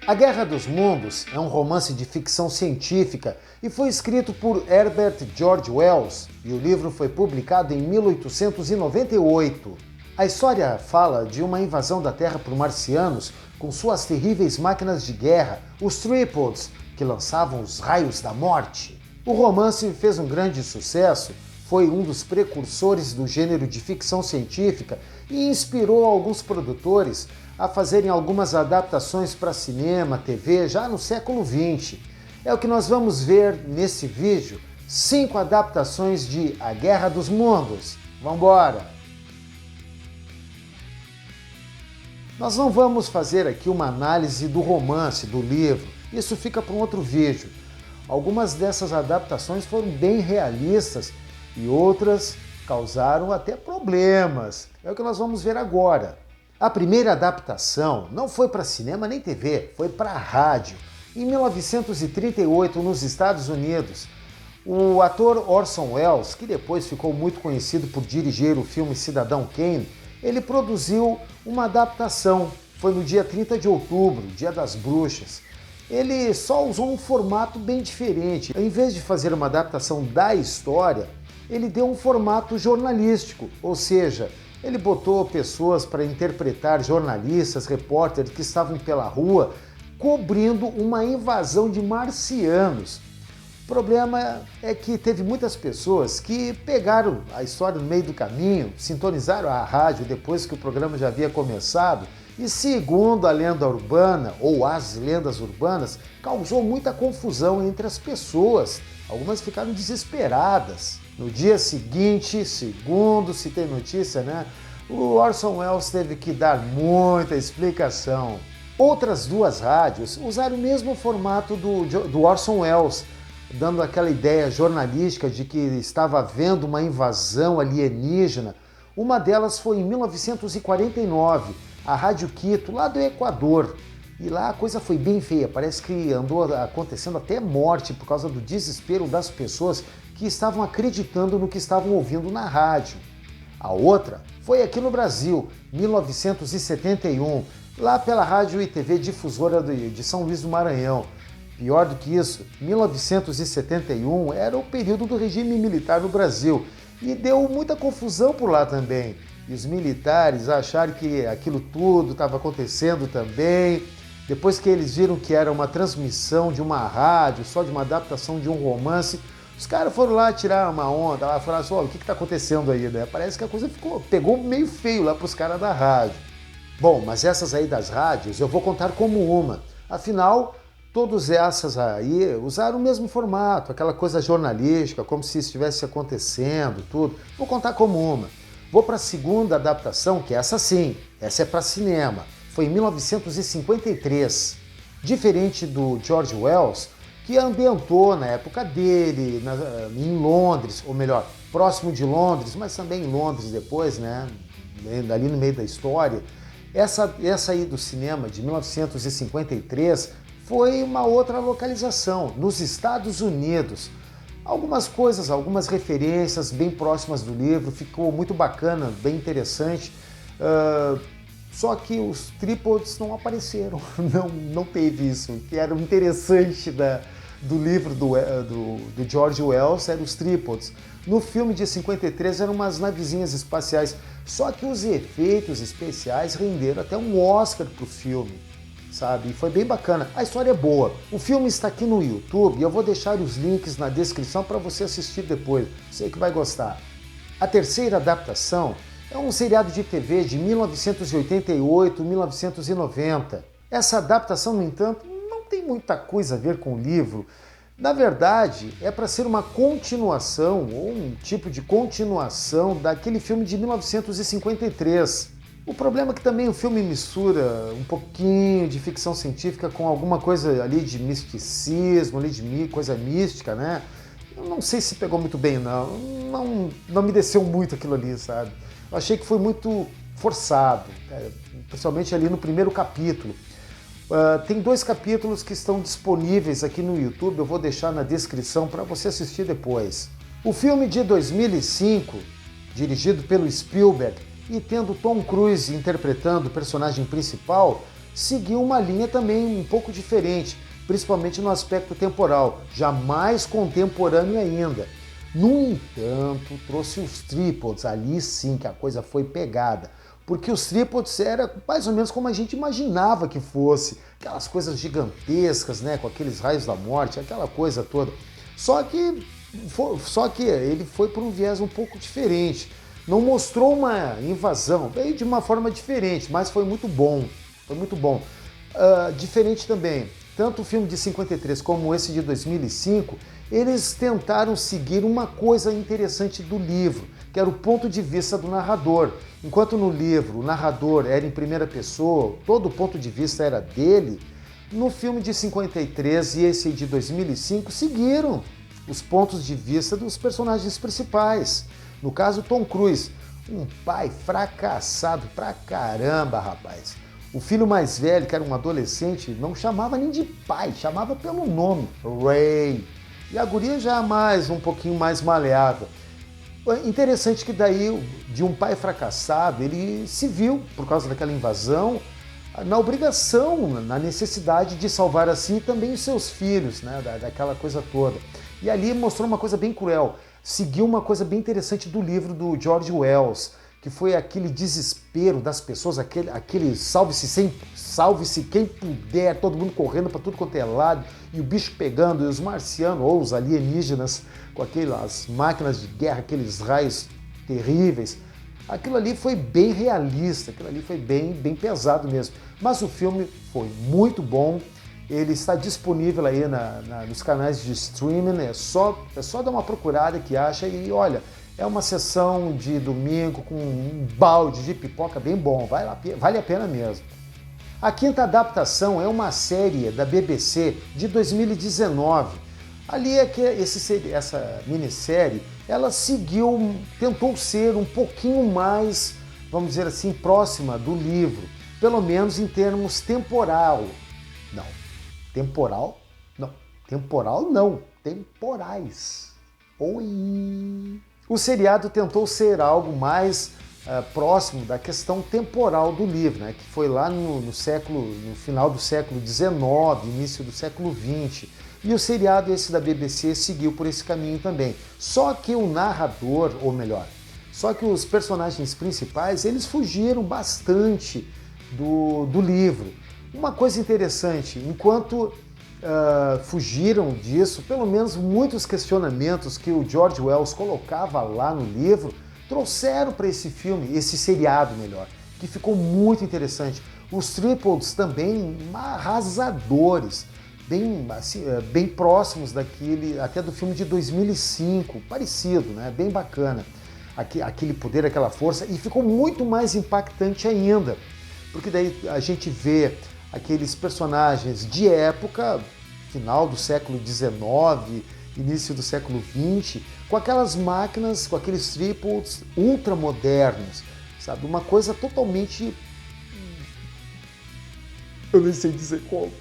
A Guerra dos Mundos é um romance de ficção científica e foi escrito por Herbert George Wells, e o livro foi publicado em 1898. A história fala de uma invasão da Terra por marcianos com suas terríveis máquinas de guerra, os Tripods, que lançavam os raios da morte. O romance fez um grande sucesso, foi um dos precursores do gênero de ficção científica e inspirou alguns produtores a fazerem algumas adaptações para cinema, TV, já no século XX. É o que nós vamos ver nesse vídeo, 5 adaptações de A Guerra dos Mundos. Vambora! Nós não vamos fazer aqui uma análise do romance, do livro, isso fica para um outro vídeo. Algumas dessas adaptações foram bem realistas e outras causaram até problemas. É o que nós vamos ver agora. A primeira adaptação não foi para cinema nem TV, foi para rádio. Em 1938, nos Estados Unidos, o ator Orson Welles, que depois ficou muito conhecido por dirigir o filme Cidadão Kane, ele produziu uma adaptação. Foi no dia 30 de outubro, Dia das Bruxas. Ele só usou um formato bem diferente. Em vez de fazer uma adaptação da história, ele deu um formato jornalístico, ou seja, ele botou pessoas para interpretar jornalistas, repórteres que estavam pela rua cobrindo uma invasão de marcianos. O problema é que teve muitas pessoas que pegaram a história no meio do caminho, sintonizaram a rádio depois que o programa já havia começado e, segundo a lenda urbana, ou as lendas urbanas, causou muita confusão entre as pessoas. Algumas ficaram desesperadas. No dia seguinte, segundo se tem notícia, né? O Orson Welles teve que dar muita explicação. Outras duas rádios usaram o mesmo formato do Orson Welles, dando aquela ideia jornalística de que estava havendo uma invasão alienígena. Uma delas foi em 1949, a Rádio Quito, lá do Equador. E lá a coisa foi bem feia, parece que andou acontecendo até morte por causa do desespero das pessoas que estavam acreditando no que estavam ouvindo na rádio. A outra foi aqui no Brasil, 1971, lá pela Rádio e TV Difusora de São Luís do Maranhão. Pior do que isso, 1971 era o período do regime militar no Brasil e deu muita confusão por lá também. E os militares acharam que aquilo tudo estava acontecendo também. Depois que eles viram que era uma transmissão de uma rádio, só de uma adaptação de um romance, os caras foram lá tirar uma onda, lá falaram assim, o que está acontecendo aí, né? Parece que a coisa pegou meio feio lá para os caras da rádio. Bom, mas essas aí das rádios eu vou contar como uma. Afinal, todas essas aí usaram o mesmo formato, aquela coisa jornalística, como se estivesse acontecendo, tudo. Vou contar como uma. Vou para a segunda adaptação, que é essa sim, essa é para cinema. Foi em 1953. Diferente do George Wells, que ambientou na época dele, em Londres, ou melhor, próximo de Londres, mas também em Londres depois, né? Ali no meio da história. Essa aí do cinema de 1953 foi uma outra localização, nos Estados Unidos. Algumas coisas, algumas referências bem próximas do livro, ficou muito bacana, bem interessante. Só que os Tripods não apareceram, não teve isso. O que era interessante do livro do George Wells eram os Tripods. No filme de 53 eram umas navezinhas espaciais, só que os efeitos especiais renderam até um Oscar pro filme, sabe? E foi bem bacana. A história é boa. O filme está aqui no YouTube e eu vou deixar os links na descrição para você assistir depois. Sei que vai gostar. A terceira adaptação é um seriado de TV de 1988-1990. Essa adaptação, no entanto, não tem muita coisa a ver com o livro. Na verdade, é para ser uma continuação, ou um tipo de continuação daquele filme de 1953. O problema é que também o filme mistura um pouquinho de ficção científica com alguma coisa ali de misticismo, ali de coisa mística, né? Eu não sei se pegou muito bem, não me desceu muito aquilo ali, sabe? Eu achei que foi muito forçado, principalmente ali no primeiro capítulo. Tem 2 capítulos que estão disponíveis aqui no YouTube, eu vou deixar na descrição para você assistir depois. O filme de 2005, dirigido pelo Spielberg e tendo Tom Cruise interpretando o personagem principal, seguiu uma linha também um pouco diferente, principalmente no aspecto temporal, já mais contemporâneo ainda. No entanto, trouxe os trípodes, ali sim que a coisa foi pegada, porque os trípodes era mais ou menos como a gente imaginava que fosse, aquelas coisas gigantescas, né, com aqueles raios da morte, aquela coisa toda. Só que ele foi por um viés um pouco diferente. Não mostrou uma invasão, veio de uma forma diferente, mas foi muito bom. Foi muito bom. Diferente também, tanto o filme de 53 como esse de 2005, eles tentaram seguir uma coisa interessante do livro, que era o ponto de vista do narrador. Enquanto no livro o narrador era em primeira pessoa, todo o ponto de vista era dele, no filme de 53 e esse de 2005 seguiram os pontos de vista dos personagens principais. No caso, Tom Cruise, um pai fracassado pra caramba, rapaz. O filho mais velho, que era um adolescente, não chamava nem de pai, chamava pelo nome, Ray. E a guria já um pouquinho mais maleável. Interessante que daí, de um pai fracassado, ele se viu, por causa daquela invasão, na obrigação, na necessidade de salvar a si e também os seus filhos, né, daquela coisa toda. E ali mostrou uma coisa bem cruel, seguiu uma coisa bem interessante do livro do George Wells, que foi aquele desespero das pessoas, aquele salve-se quem puder, todo mundo correndo para tudo quanto é lado, e o bicho pegando, e os marcianos, ou os alienígenas, com aquelas máquinas de guerra, aqueles raios terríveis. Aquilo ali foi bem realista, aquilo ali foi bem pesado mesmo. Mas o filme foi muito bom, ele está disponível aí nos canais de streaming, é só dar uma procurada que acha e olha, é uma sessão de domingo com um balde de pipoca bem bom, vale a pena mesmo. A quinta adaptação é uma série da BBC de 2019. Ali é que essa minissérie, ela tentou ser um pouquinho mais, vamos dizer assim, próxima do livro, pelo menos em termos temporais. Oi! O seriado tentou ser algo mais próximo da questão temporal do livro, né, que foi lá no final do século XIX, início do século XX. E o seriado esse da BBC seguiu por esse caminho também. Só que o narrador, ou melhor, só que os personagens principais, eles fugiram bastante do livro. Uma coisa interessante, enquanto fugiram disso, pelo menos muitos questionamentos que o George Wells colocava lá no livro, trouxeram para esse filme, esse seriado melhor, que ficou muito interessante. Os triples também arrasadores, bem próximos daquele, até do filme de 2005, parecido, né? Bem bacana. Aquele poder, aquela força, e ficou muito mais impactante ainda, porque daí a gente vê aqueles personagens de época, final do século XIX, início do século XX, com aquelas máquinas, com aqueles triples ultramodernos, sabe? Uma coisa totalmente... eu nem sei dizer como.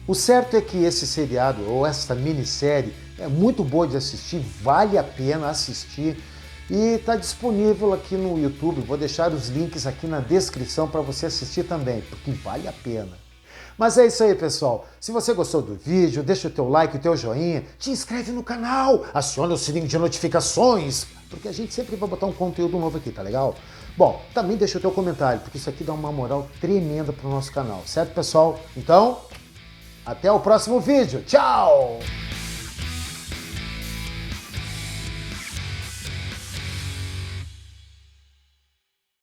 O certo é que esse seriado, ou essa minissérie, é muito boa de assistir, vale a pena assistir, e está disponível aqui no YouTube. Vou deixar os links aqui na descrição para você assistir também, porque vale a pena. Mas é isso aí, pessoal. Se você gostou do vídeo, deixa o teu like, o teu joinha, te inscreve no canal, aciona o sininho de notificações, porque a gente sempre vai botar um conteúdo novo aqui, tá legal? Bom, também deixa o teu comentário, porque isso aqui dá uma moral tremenda pro nosso canal, certo, pessoal? Então, até o próximo vídeo. Tchau!